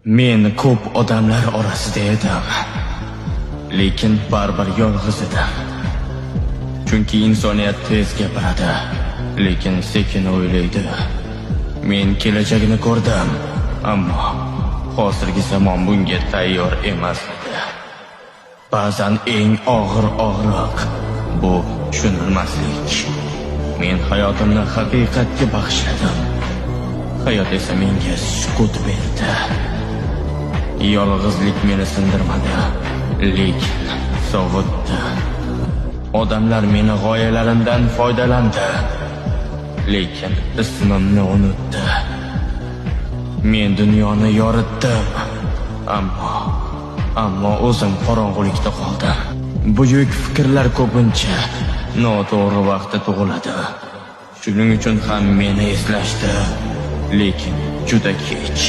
Men ko'p odamlar orasida edim, lekin baribir yolg'iz edim. Chunki insoniyat tez gapiradi, lekin sekin o'ylaydi. Men kelajagini ko'rdim, ammo hozirgi zamon bunga tayyor emas edi. Ba'zan eng og'ir og'riq bu tushunilmaslik. Men hayotimni haqiqatga bag'ishladim. Hayot esa menga sukut berdi. Yolg'izlik meni sindirmadi, lekin sovutdi. Odamlar meni g'oyalarimdan foydalandi, lekin ismimni unutdi. Men dunyoni yoritdim, ammo o'zim qorong'ulikda qoldim. Buyuk fikrlar ko'pincha noto'g'ri vaqtda tug'iladi. Shuning uchun ham meni eslashdi, lekin juda kech.